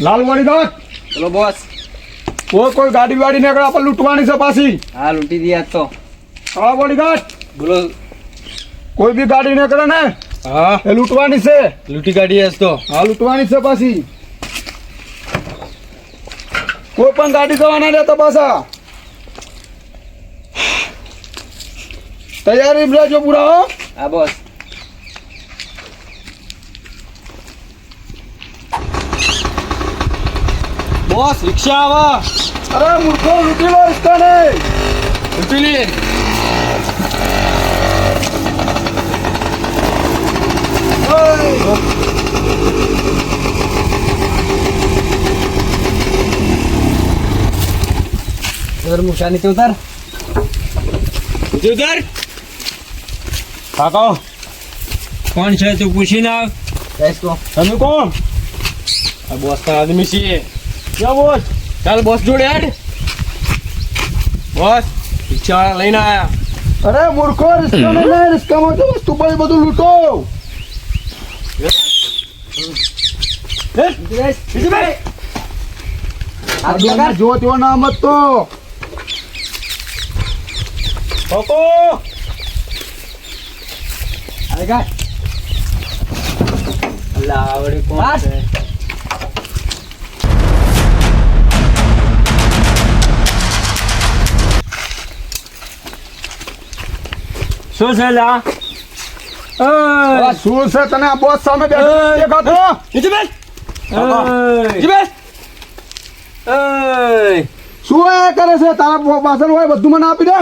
લાલવાડી દોત ચલો બોસ. કોઈ ગાડી વાડી નીકળે આપણે લૂંટવાની છે પાછી. હા લૂંટી દીયા તો. હા બોડી દોત બોલો. કોઈ બી ગાડી નીકળે ને હા એ લૂંટવાની છે. લૂંટી કાઢી આજ તો. હા લૂંટવાની છે પાછી. કોઈ પણ ગાડી જવાના રહેતા પાછા. તૈયારી રહેજો પૂરા હો. હા બોસ. બોસ રિક્ષા આવા. અરે મૂર્ખો લૂંટી લો રસ્તાને. લૂંટી લે. ઉધર મૂછા નીચે ઉતાર. ઉધર કાકા કોણ છે તું પૂછીને આવ. બેસ તો. તમે કોણ? આ બોસ ના આદમી છીએ. ક્યાં બોસ? ચાલ બોસ જોડે હેડ. બોસ રિક્ષાવાળા લઈને આયા. અરે મૂર્ખો રિસ્કા ને રિસ્કામાં તો વસ્તુ પડી બધું લૂંટો. જો તેવો નામ જ તો કોકો અરે કા અલ્લાહ આવડે કોણ છે? શું છે લા? આ શું છે તને આ બોસ સામે દેખાતો? નીચે બેસ. નીચે બેસ. શું એ કરે છે? તારા પાછળ હોય બધું મને આપી દે.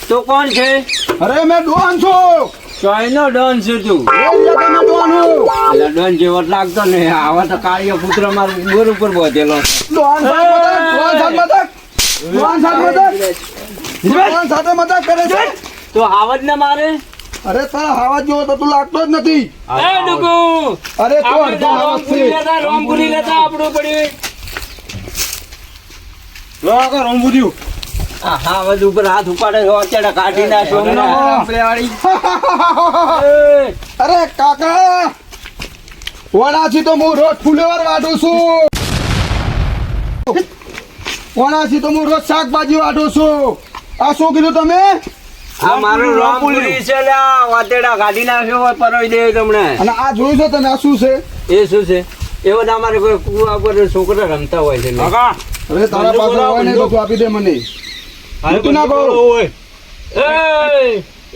તો કોણ છે? અરે મેં ડોન છું. ચાઇનો ડોન છે તું? એ તમે ડોન હું. એટલે ડોન જેવો જ લાગતો ને. આવા તો કાળિયો પુત્ર મારો બોર ઉપર બોધેલો. ડોન સાથે મજાક કરે છે. તો આવજ ને મારે. અરે તારા હાવા જેવો તો તું લાગતો જ નથી. એ ડુગુ અરે તો અડધો હાવજ છે. રોમપુરી લેતા આપણું પડ્યું. લો કા રોમપુર્યું. હા હાવજ ઉપર હાથ ઉપાડે અત્યારે કાઢી નાખો. અરે કાકા ઓનાથી તો હું રોજ ફુલેવર વાઢું છું. ઓનાથી તો હું રોજ શાકભાજી વાઢું છું. આ શું કીધું તમે? આ મારું રોમપુરી છે લ્યા. વાતેડા કાઢી નાખ્યો હોય પરોઈ દે તમને. અને આ જોયું છો તમે? આ શું છે? એ શું છે? એવો તો અમારે કોઈ કુવા પર છોકરા રમતા હોય છે. અરે તારા પાસે હોય ને તો તું આપી દે મને. લૂંટી નાખો.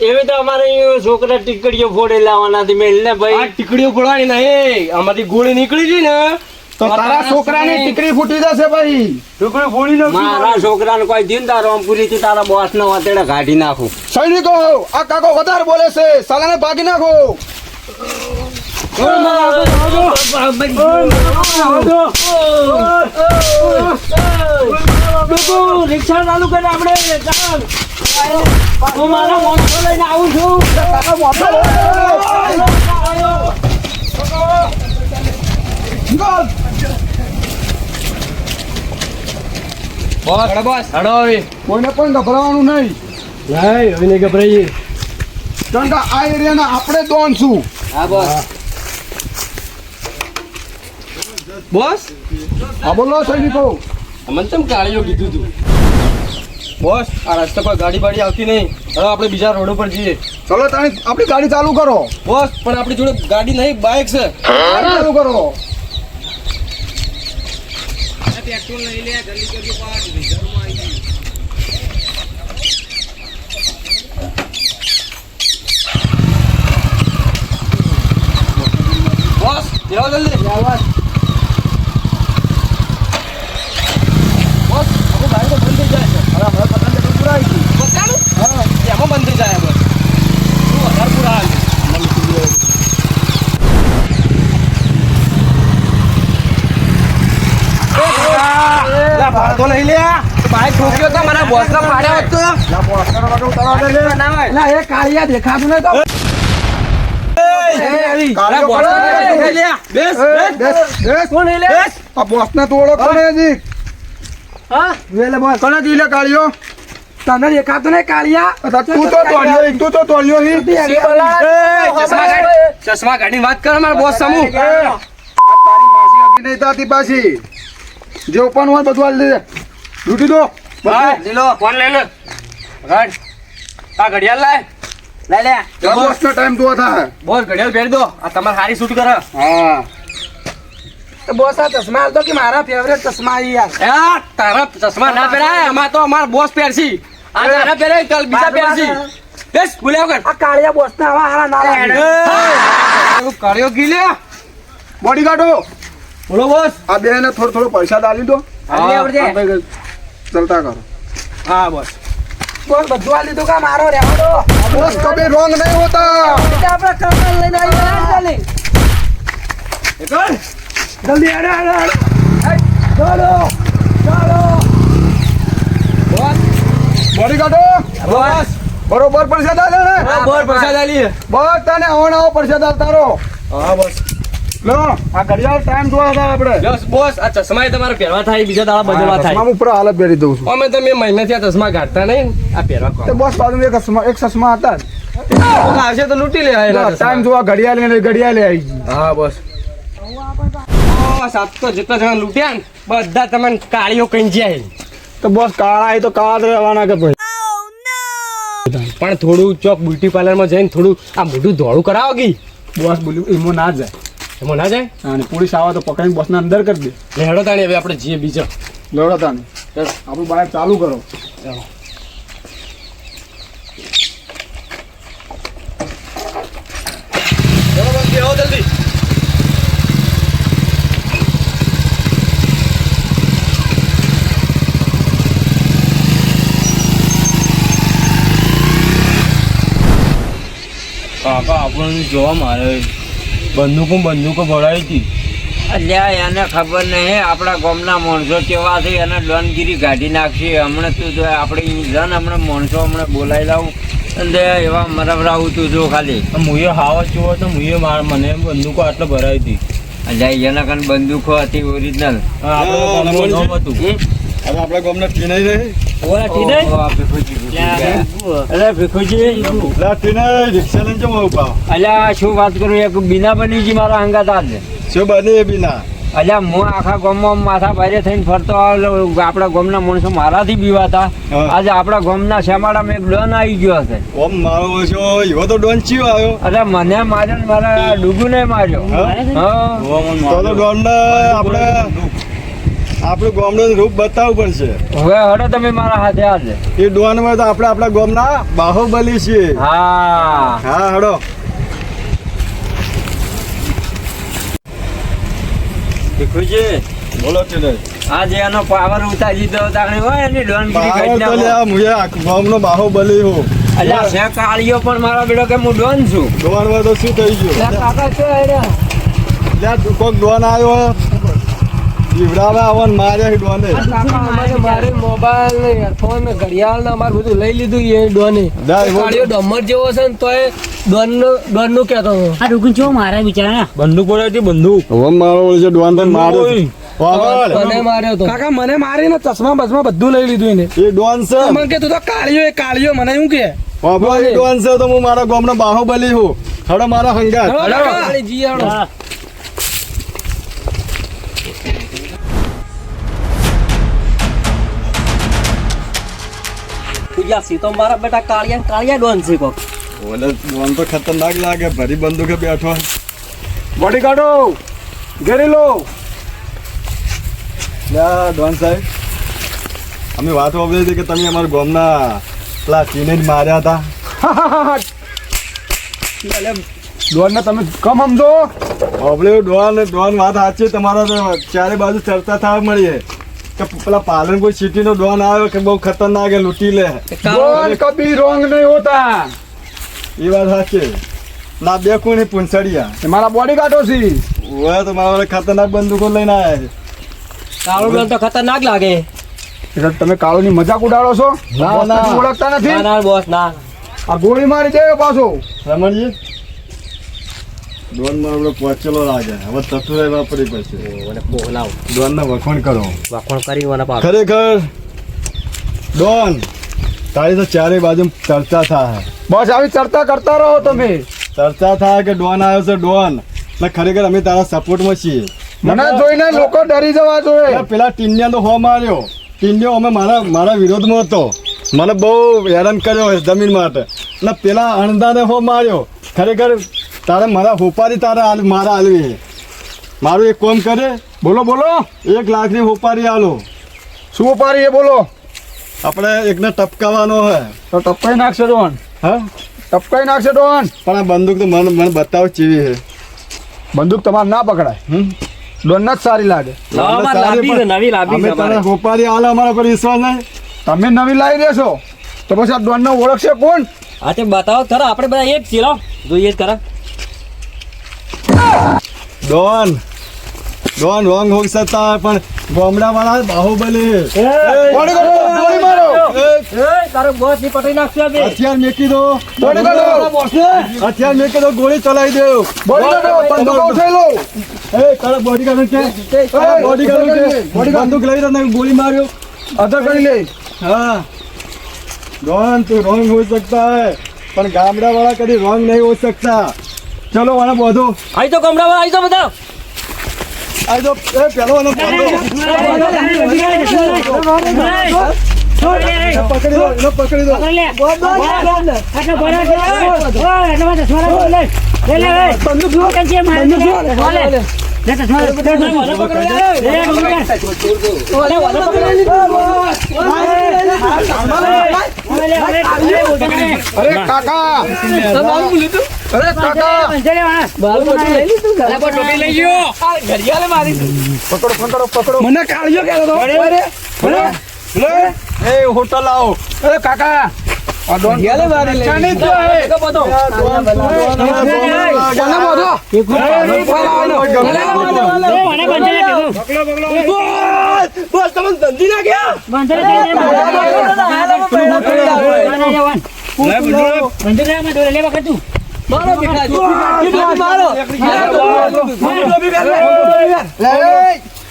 એવી તો અમારે અહીંયા છોકરા ટીકડીઓ ફોડે લાવવાના હતી મેલ ને ભાઈ. ટીકડીઓ ફોડવાની નહીં, આમાંથી ગોળી નીકળી ગઈ ને તો તારા છોકરાની ટીકડી ફૂટી જશે ભાઈ. ટીકડી ફોડી નાખી. મારા છોકરાને કોઈ દિન તારો રોમપુરી થી તારા બોસ ના વાતેડા કાઢી નાખું. સૈનિકો આ કાકો વધારે બોલે છે. સાલાને ભાગી નાખો. રિક્ષા ચાલુ કરે આપણે. હું મારા મોટો લઈને આવું છું. કોઈને પણ ગભરાવાનું નહીં. હવે ગભરાઈએ. કારણ કે આ એરિયાના આપણે ડોન છું. હા બોસ. બોસ હા બોલો સૈનિકો. મને તેમ કાળીઓ કીધું તું. બોસ આ રસ્તા પર ગાડી બાડી આવતી નહીં. હવે આપણે બીજા રોડ ઉપર જઈએ. ચલો તાણી આપણી ગાડી ચાલુ કરો. બોસ પણ આપણી જોડે ગાડી નહીં, બાઇક છે. ગાડી ચાલુ કરો. બોસ જાઓ જલ્દી. બોસ આપણું ગાડી તો બંધ થઈ જાય છે. અરે હવે પતંગ તો પૂરા આવી ગઈ. બતાડું? હા એમાં બંધ થઈ જાય. બસ શું વધારે પૂરા હાલ. ભાડો નહીં લે. બાઇક ઠોક્યો તો મને બોસ ના પાડ્યો હતો. ના એ કાળિયા દેખાતું નહીં તો. આ બોસ ને તું ઓળખતો નહીં હજી. કોને દીલે કાળિયો? તને દેખાતું નહીં કાળિયા? તું તો તોડ્યો હી. ચશ્મા કાઢીને વાત કર મારા બોસ સામુ. આ તારી નહીં થતી પાછી જે પણ હોય બધું હાલ દે લૂંટી દો હા લીલો ફોન લઈ લે ગાડ આ ઘડિયાળ લાય લે બોસનો ટાઈમ તો થાય બોસ ઘડિયાળ પહેરી દો આ તમારે સારી શૂટ કરે હા તો બોસ આ ચશ્મા હાલ તો કે મારા ફેવરેટ ચશ્મા ઈ યાર આ તારા ચશ્મા ના પહેરાય અમાર તો અમાર બોસ પહેરસી આ તારા પહેરે કાલ બીજા પહેરસી બેસ બોલ્યા વગર આ કાળિયા બોસ ના આવા હારા ના લાગે તું કર્યો કી લે બોડી કાઢો બોલો બોસ આ બે ને થોડો પૈસા ડાલી દો હાલી આવડે આપણે ચલતા કરો હા બોસ બોસ બધું આ લીધું કા મારો રહેવા દો બોસ કભી રોંગ નહીં હોતા એટલે આપણે કમલ લઈને આવી ચાલી એકલ જલ્દી આડે ચાલો બોસ બોડી કાઢો બોસ બરોબર પૈસા ડાલે ને બોર પૈસા ચાલી બસ તને આવો પૈસા ડાલતા રહો હા બોસ લો આ ઘડિયાળ ટાઈમ જોવા હતા આપણે બસ બોસ આ ચશ્મા તમારે પહેરવા થાય બીજા દાડા બદલવા થાય ચશ્મા ઉપર હાલત બેરી દઉં છું અમે તમે મહિનાથી આ ચશ્મા કાઢતા નહીં આ પહેરવા તે બોસ બાજુ એક ચશ્મા હતા આવશે તો લૂંટી લે ટાઈમ જોવા ઘડિયાળ આવી ગઈ હા બોસ સાત તો જેટલા જણા લૂંટ્યા ને બધા તમે કાળીઓ કઈ જાય તો બોસ કાળા એ તો કાળા જ રહેવાના કે ભાઈ પણ થોડું ચોક બ્યુટી પાર્લરમાં જઈને થોડું આ મોઢું ધોળું કરાવો ગઈ બોસ બોલ્યું એમાં ના જાય એમાં ના જાય અને પોલીસ આવે તો પકડીને બોસને અંદર કરી દે લે હેડો તાણી હવે આપણે જઈએ બીજો લડો તાને આપણું બાઇક ચાલુ કરો ચલો જલ્દી કાકા આપણને જોવા મારે બંદૂકો ભરાઈ હતી અલ્યા એને ખબર નહીં આપણા ગામના માણસો કેવા છે એને ડોનગીરી કાઢી નાખશે હમણાં તું જો આપણે જન હમણાં માણસો હમણાં બોલાવી લાવું અને એવા મરવરાવું તું જો ખાલી મુએ હાવ જોવો તો મને બંદૂકો આટલો ભરાઈ હતી અલ્યા એના કાન બંદૂકો હતી ઓરિજિનલ હતું હવે આપણા ગામના ટીનાઈ રહે રિક્ષા લઈને જમા ઉભા અલ્યા શું વાત કરું એક બીના બની ગઈ મારા અંગાત આજ શું બને બિના અલ્યા હું આખા ગામમાં માથા ભારે થઈને ફરતો આપણા ગામના માણસો મારાથી બીવાતા હા. આજે આપણા ગામના શ્યામાળામાં એક ડોન આવી ગયો હશે ઓમ મારો છો એવો તો ડોન ચિયો આવ્યો અરે મને માર્યો ને મારા ડૂગુને માર્યો હા? હા તો ડોન ને આપણું ગામનું રૂપ બતાવવું પડશે હવે હડો તમે મારા હાથે આજે એ ડોન માં તો આપણે આપણા ગામના બાહુબલી છીએ હા હા હડો બોલો આજે એનો પાવર ઉતારી દીધો તાણી હોય એની ડોનગીરી કાઢી નાખો. ગામનો બાહુબલી હું અલ્યા છે કાળિયો પણ મારા બેડો કે હું ડોન છું ડોન માં તો શું થઈ ગયું કાકા છે કોઈક ડોન આવ્યો જીવડાવે આવન મારે ડોને મારે મોબાઈલ ને ઈયરફોન ને ઘડિયાળ ને અમારે બધું લઈ લીધું એ ડોને કાળીઓ ડમર જેવો છે ને તો એ ડોન નું કહેતો હતો આ ડુગન ચો મારા બિચારા બંદૂક ભરાઈ હતી બંદૂક હવે મારો છે ડોન તો મારે મને માર્યો હતો કાકા મને મારીને ચશ્મા બસમાં બધું લઈ લીધું એને એ ડોન છે મને કે તું તો કાળિયો એ કાળિયો મને શું કે બાબા એ ડોન છે તો હું મારા ગામનો બાહુબલી હું હડો મારા હંગાત કાળી જી આડો સીતો મારા બેટા કાળિયા ડોન છે કોક ઓલે ડોન તો ખતરનાક લાગે ભરી બંદૂકે બેઠો બોડી કાઢો ઘેરી લો ડોન સાહેબ અમે વાત વાપરી હતી કે તમે અમારા ગામના પેલા ટીને જ માર્યા હતા ડોન ને તમે કમ સમજો આપણે ડોન વાત સાચી તમારા તો ચારે બાજુ ચર્ચા થવા મળીએ કે પેલા પાલન કોઈ સિટી નો ડોન આવ્યો કે બહુ ખતરનાક है लूटी ले डॉन कभी रोंग नहीं होता ये बात साચી ના બે કોને પૂંછડિયા તમારા બોડી ગાર્ડો છે ઓય તો મારા ખતરનાક બંદૂકો લઈને આયા છે કાળો ડોન તો ખતરનાક લાગે એટલે તમે કાળોની મજાક ઉડાડો છો ના ના ઓળખતા નથી ના બોસ ના આ ગોળી મારી દે પાછો રમણજી ડોન માં આપણો પહોંચેલો લાગે હવે તતુરે વાપરી પડશે ઓને બોલાવ ડોન ને વખોણ કરો વાખણ કરી મને પાડ ખરેખર ડોન તારી તો ચારે બાજુ ચર્ચા થાય બસ આવી ચર્ચા કરતા રહો તમે ચર્ચા થાય કે ડોન આવ્યો છે ડોન ને ખરેખર અમે તારા સપોર્ટમાં છીએ મને જોઈને લોકો ડરી જવા જોઈએ. પેલા ટીનિયા તો હો માર્યો. ટીનિયો અમે મારા વિરોધમાં હતો. મને બહુ હેરાન કર્યો જમીન માટે. એટલે પેલા અણદાને હો માર્યો. ખરેખર તારે મારા હોપારી મારા હાલવી. મારું એક કામ કરે, બોલો બોલો, 1 લાખની હોપારી આલો. શું ઉપાડી એ બોલો. આપણે એકને ટપકાવાનો હે. તો ટપકાઈ નાખશે ડોન, હા ટપકાઈ નાખશે ડોન. પણ આ બંદૂક તો મને બતાવ ચીવી છે. બંદૂક તમારે ના પકડાય, ડોન જ સારી લાગે. નવી લાવી અમે તને હોપારી આલે, અમારા પર વિશ્વાસ નહીં. તમે નવી લાવી દેશો તો પછી આ ડોનને ઓળખશે કોણ? હા તે બતાવો ખરા, આપણે બધા એક છીએ લો. જોઈએ જ ખરા. ડોન રોંગ હોઈ શકતા હોય, પણ ગામડા વાળા બાહુબલી. ગોળી કરો, ગોળી મારો. તારો બોસ ની પટાઈ નાખશે હવે. હથિયાર મેકી દો. ગોળી કરો, હથિયાર મેકી દો, ગોળી ચલાવી દો. ગોળી કરો, બંદૂક ઉઠાઈ લો. એ તારા બોડીગાર્ડ છે, બોડીગાર્ડ છે. બંદૂક લઈ તને ગોળી માર્યો. અધર કરી લે. हाँ डॉन तू रॉन्ग हो सकता है, पर गामड़ा वाला कभी रॉन्ग नहीं हो सकता. चलो वाला बोधो આવી तो કમરા વાળા આવી તો બધા. आज तो पहलो वाला बोधो पकड़ी दो, इन्हें पकड़ी दो. અરે કાકા, અરે કાકા, પકડો પકડો પકડો. મને કાઢ્યો કે ए होटल आओ. અરે કાકા, આ ડોન ચાની જ હે. ચાના બોધો. બોસ તમે ધંધી ના ગયા.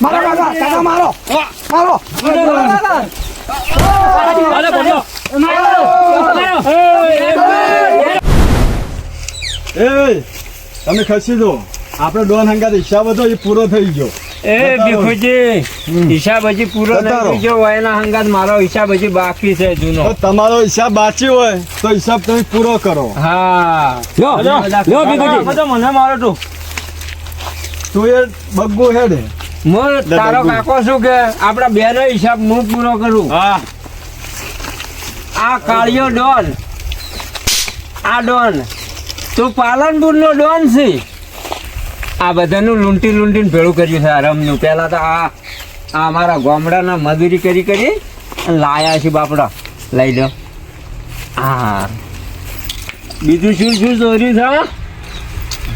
મારો કાકા, કાકા મારો મારો. ए તમે ખસી દો. આપણે ડોન હંગાત હિસાબ હતો એ પૂરો થઈ ગયો. એ ભીખુજી, હિસાબ હજી પૂરો બતાવો. નથી થયો. એના હંગાત મારો હિસાબ હજી બાકી છે જૂનો. તો તમારો હિસાબ બાકી હોય તો હિસાબ તમે પૂરો કરો. હા મને મારો તું. તું એ બગ્ગુ હેડે. હું તારો કાકો શું કે આપડા બે નો હિસાબ હું પૂરો કરું. હા આ કાળિયો ડોન, આ ડોન તું પાલનપુર નો ડોન છે. આ બધાનું લૂંટીને ભેળું કર્યું છે રમનું. પેલા તો આ અમારા ગામડાના મજૂરી કરી અને લાયા છે બાપડા. લઈ લો. હા બીજું શું ચોર્યું છે?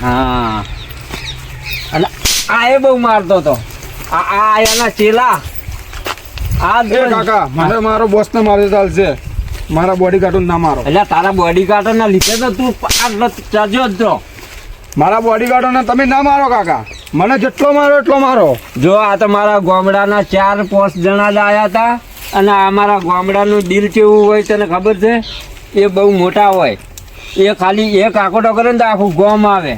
હા અને આ એ બહુ મારતો હતો. આ એના ચેલા. આ એ કાકા, મારે મારો બોસ ને મારે ચાલશે, મારા બોડી ગાર્ડ ના મારો. એટલે તારા બોડી ગાર્ડ ના લીધે તો તું આટલો ચાર્જો જ તો. મારા બોડી ગાર્ડો ને તમે ના મારો કાકા. મને જેટલો મારો એટલો મારો. જો આ તો મારા ગામડાના 4-5 જણા જ આયા હતા. અને અમારા ગામડાનું દિલ કેવું હોય તને ખબર છે? એ બહુ મોટા હોય. એ ખાલી એક આકોટો કરે ને તો આખું ગામ આવે.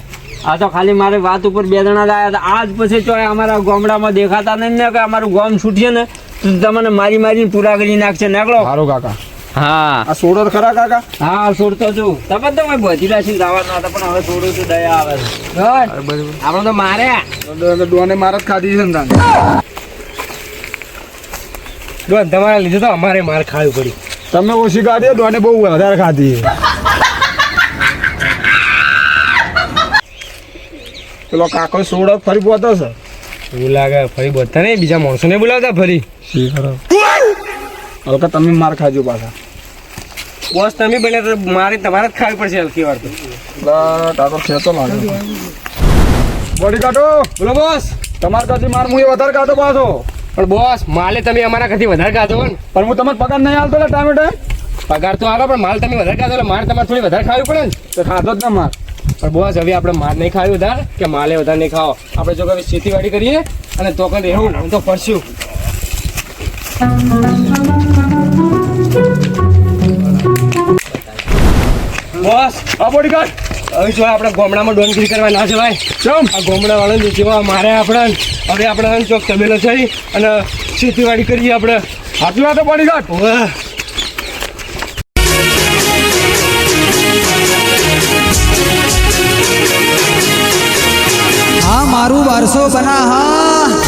આ તો ખાલી મારી વાત ઉપર 2 જણા જ આવ્યા હતા. આજ પછી ચોય અમારા ગામડામાં દેખાતા નહીં ને કે અમારું ગામ છૂટીએ ને તો તમને મારીને પૂરા કરી નાખશે. નીકળો. સારું કાકા. હા આ સોડો તો ખરા કાકા. હા છોડતો છું. તમે તો બધી રાશિ લાવવાના હતા પણ હવે થોડું તો દયા આવે છે. આપણે તો માર્યા. ડોને માર જ ખાધી છે ને તાને. ડોન તમારા લીધે તો અમારે માર ખાવી પડી. તમે ઓછી ખાધી, ડોને બહુ વધારે ખાધી. પેલો કાકો સોડો ફરી પોતો છે. એવું લાગે ફરી બધા નહીં, બીજા માણસો ને બોલાવતા ફરી. હવે તમે માર ખાજો પાછા. બોસ તમે બને તો મારે તમારે જ ખાવી પડશે હલકી વાર તો. કાકો ખેતો લાગે. બોડી કાઢો. બોલો બોસ. તમારા કાથી માર હું એ વધારે ખાતો પાછો. પણ બોસ માલે તમે અમારા કરતી વધારે ખાધો ને. પણ હું તમને પગાર નહીં હાલતો એટલે ટાઈમે ટાઈમ. પગાર તો આલો પણ માલ તમે વધારે ખાધો એટલે મારે તમારે થોડી વધારે ખાવી પડે ને. તો ખાધો જ ના માર. પણ બોસ હવે આપણે માર નહીં ખાવી વધારે કે માલે વધારે નહીં ખાઓ. આપણે જો કઈ ખેતીવાડી કરીએ અને તો કઈ રહેવું હું તો ફરશું. બોસ આ બોડી કાઢ. હવે જો આપણે ગામડામાં ડોનગીરી કરવા ના જવાય ચમ આ ગામડા વાળાને જેવા મારે આપણે હવે આપણે ચોક તબેલો જઈ અને ખેતીવાડી કરીએ આપણે આટલું આ તો બોડીગાર્ડ વાહ હા મારું 1200 બના હા